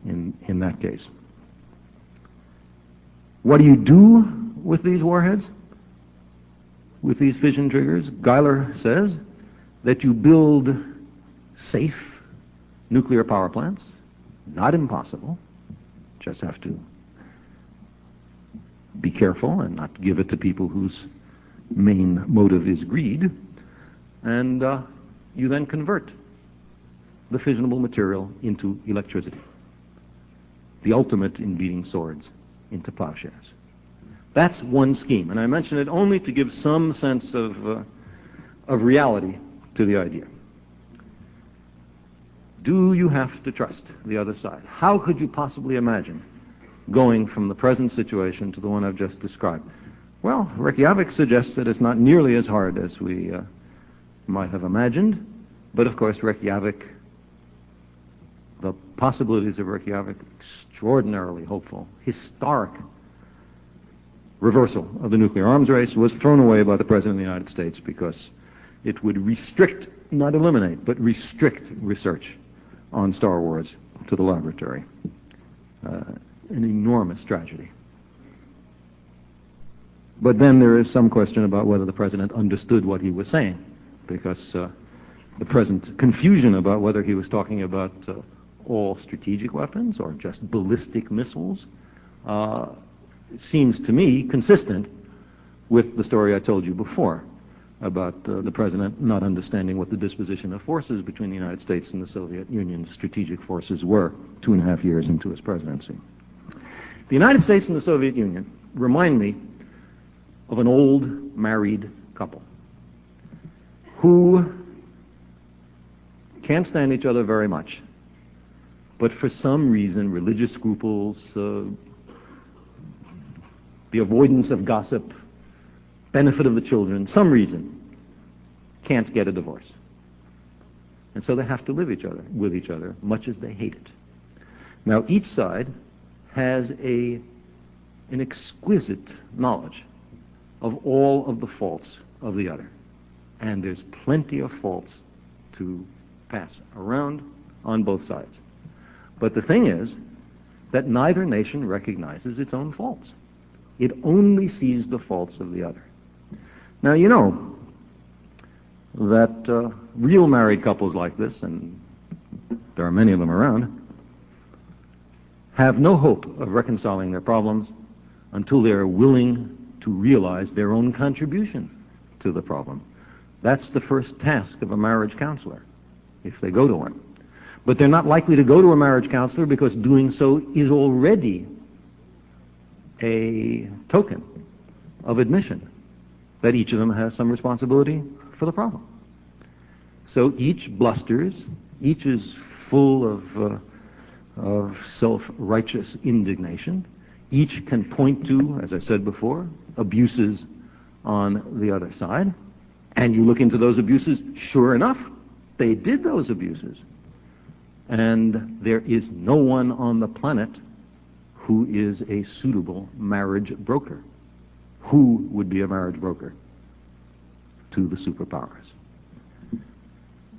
A: in that case. What do you do with these warheads? With these fission triggers? Geiler says that you build safe nuclear power plants. Not impossible. Just have to be careful and not give it to people whose main motive is greed. And you then convert the fissionable material into electricity. The ultimate in beating swords into plowshares. That's one scheme, and I mention it only to give some sense of reality to the idea. Do you have to trust the other side? How could you possibly imagine going from the present situation to the one I've just described? Well, Reykjavik suggests that it's not nearly as hard as we might have imagined, but of course Reykjavik, the possibilities of Reykjavik, extraordinarily hopeful. Historic reversal of the nuclear arms race was thrown away by the President of the United States because it would restrict, not eliminate, but restrict research on Star Wars to the laboratory. An enormous tragedy. But then there is some question about whether the President understood what he was saying, because the present confusion about whether he was talking about all strategic weapons or just ballistic missiles seems to me consistent with the story I told you before about the President not understanding what the disposition of forces between the United States and the Soviet Union's strategic forces were 2.5 years into his presidency. The United States and the Soviet Union remind me of an old married couple who can't stand each other very much, but for some reason, religious scruples, the avoidance of gossip, benefit of the children, some reason, can't get a divorce. And so they have to live with each other, much as they hate it. Now, each side has an exquisite knowledge of all of the faults of the other. And there's plenty of faults to pass around on both sides. But the thing is that neither nation recognizes its own faults. It only sees the faults of the other. Now, you know that real married couples like this, and there are many of them around, have no hope of reconciling their problems until they are willing to realize their own contribution to the problem. That's the first task of a marriage counselor, if they go to one. But they're not likely to go to a marriage counselor because doing so is already a token of admission that each of them has some responsibility for the problem. So each blusters, each is full of of self-righteous indignation. Each can point to, as I said before, abuses on the other side. And you look into those abuses, sure enough, they did those abuses. And there is no one on the planet who is a suitable marriage broker. Who would be a marriage broker to the superpowers?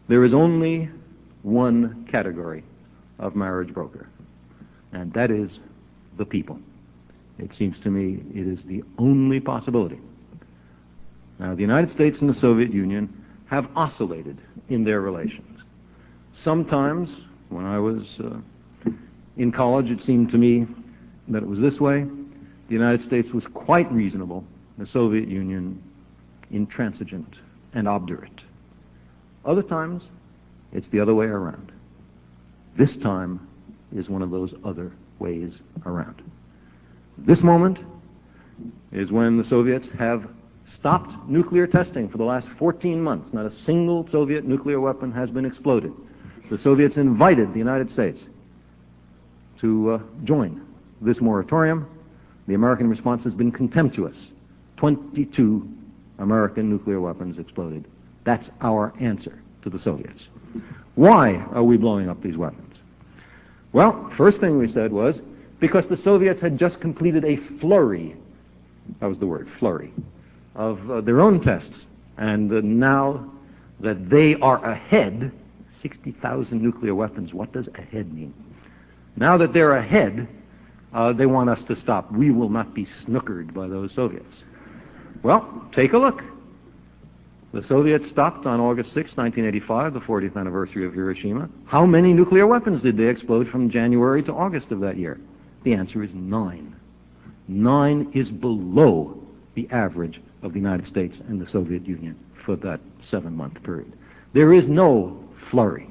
A: There is only one category of marriage broker, and that is the people. It seems to me it is the only possibility. Now, the United States and the Soviet Union have oscillated in their relations. Sometimes, when I was in college, it seemed to me that it was this way. The United States was quite reasonable, the Soviet Union intransigent and obdurate. Other times, it's the other way around. This time is one of those other ways around. This moment is when the Soviets have stopped nuclear testing for the last 14 months. Not a single Soviet nuclear weapon has been exploded. The Soviets invited the United States to join this moratorium. The American response has been contemptuous. 22 American nuclear weapons exploded. That's our answer to the Soviets. Why are we blowing up these weapons? Well, first thing we said was because the Soviets had just completed a flurry, that was the word, flurry, of their own tests. And now that they are ahead, 60,000 nuclear weapons, what does ahead mean? Now that they're ahead, they want us to stop. We will not be snookered by those Soviets. Well, take a look. The Soviets stopped on August 6, 1985, the 40th anniversary of Hiroshima. How many nuclear weapons did they explode from January to August of that year? The answer is 9. 9 is below the average of the United States and the Soviet Union for that 7-month period. There is no flurry.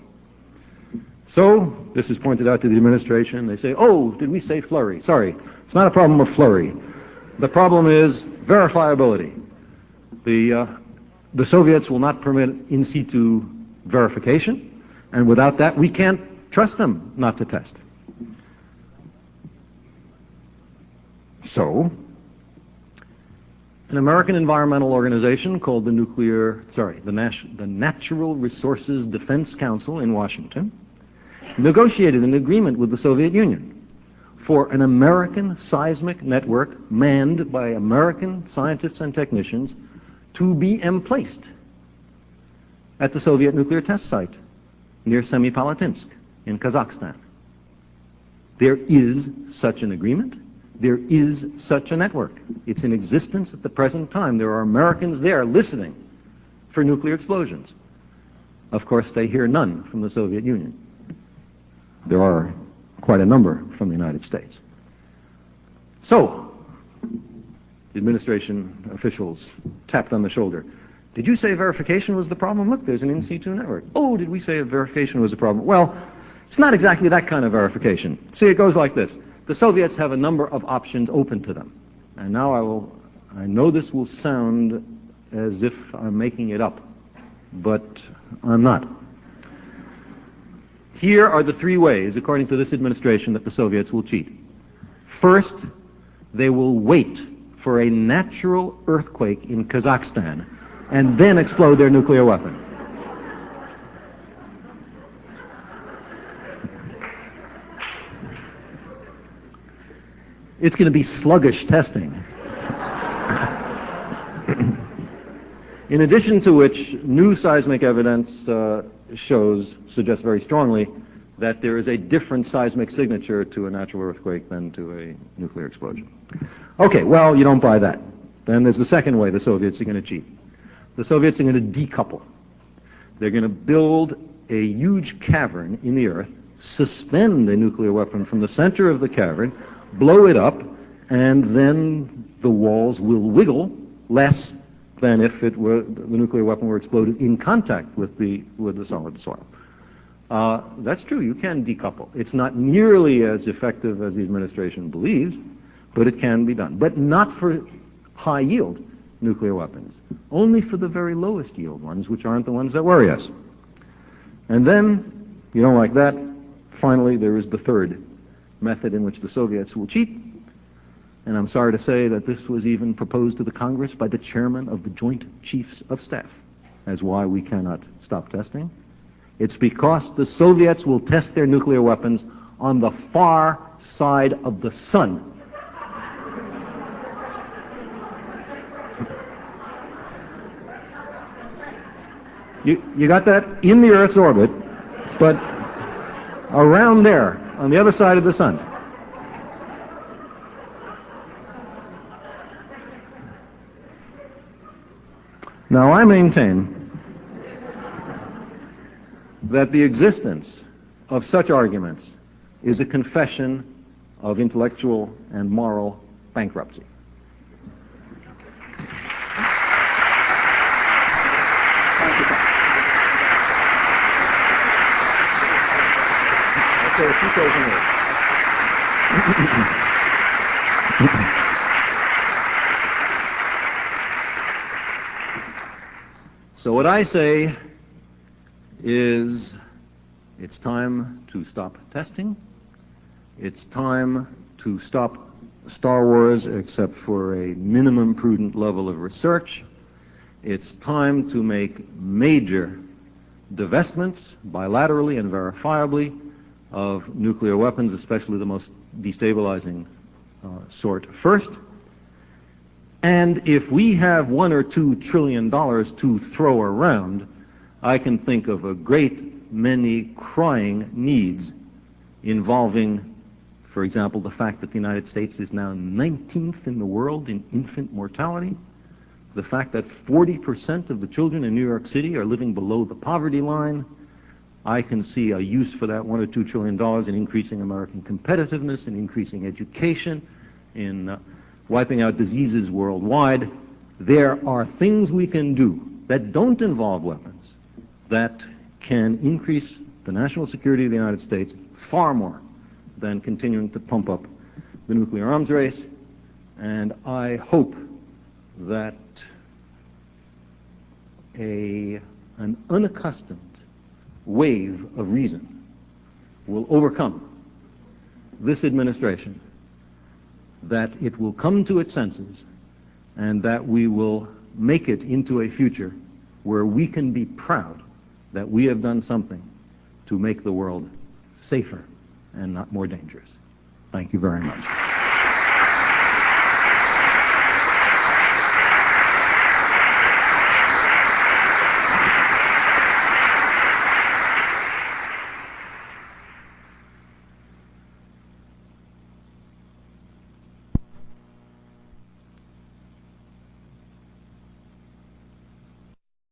A: So, this is pointed out to the administration. They say, oh, did we say flurry? Sorry, it's not a problem of flurry. The problem is verifiability. The Soviets will not permit in situ verification, and without that, we can't trust them not to test. So, an American environmental organization called the Natural Resources Defense Council in Washington negotiated an agreement with the Soviet Union for an American seismic network manned by American scientists and technicians to be emplaced at the Soviet nuclear test site near Semipalatinsk in Kazakhstan. There is such an agreement. There is such a network. It's in existence at the present time. There are Americans there listening for nuclear explosions. Of course, they hear none from the Soviet Union. There are quite a number from the United States. So, the administration officials tapped on the shoulder. Did you say verification was the problem? Look, there's an in situ network. Oh, did we say verification was the problem? Well, it's not exactly that kind of verification. See, it goes like this. The Soviets have a number of options open to them. And now I know this will sound as if I'm making it up, but I'm not. Here are the 3 ways, according to this administration, that the Soviets will cheat. First, they will wait for a natural earthquake in Kazakhstan and then explode their nuclear weapon. It's going to be sluggish testing. In addition to which, new seismic evidence suggests very strongly that there is a different seismic signature to a natural earthquake than to a nuclear explosion. Okay, well, you don't buy that. Then there's the second way the Soviets are going to cheat. The Soviets are going to decouple. They're going to build a huge cavern in the earth, suspend a nuclear weapon from the center of the cavern, blow it up, and then the walls will wiggle less than if the nuclear weapon were exploded in contact with the solid soil. That's true. You can decouple. It's not nearly as effective as the administration believes, but it can be done. But not for high yield nuclear weapons. Only for the very lowest yield ones, which aren't the ones that worry us. And then, you don't like that, Finally, there is the third method in which the Soviets will cheat. And I'm sorry to say that this was even proposed to the Congress by the chairman of the Joint Chiefs of Staff as why we cannot stop testing. It's because the Soviets will test their nuclear weapons on the far side of the sun. You got that? In the Earth's orbit, but around there, on the other side of the sun. Now, I maintain that the existence of such arguments is a confession of intellectual and moral bankruptcy. I'll say a few closing words. So what I say is it's time to stop testing. It's time to stop Star Wars except for a minimum prudent level of research. It's time to make major divestments bilaterally and verifiably of nuclear weapons, especially the most destabilizing sort first. And if we have $1 or $2 trillion to throw around, I can think of a great many crying needs involving, for example, the fact that the United States is now 19th in the world in infant mortality, the fact that 40% of the children in New York City are living below the poverty line. I can see a use for that $1 or $2 trillion in increasing American competitiveness, in increasing education, in wiping out diseases worldwide. There are things we can do that don't involve weapons that can increase the national security of the United States far more than continuing to pump up the nuclear arms race. And I hope that an unaccustomed wave of reason will overcome this administration, that it will come to its senses, and that we will make it into a future where we can be proud that we have done something to make the world safer and not more dangerous. Thank you very much.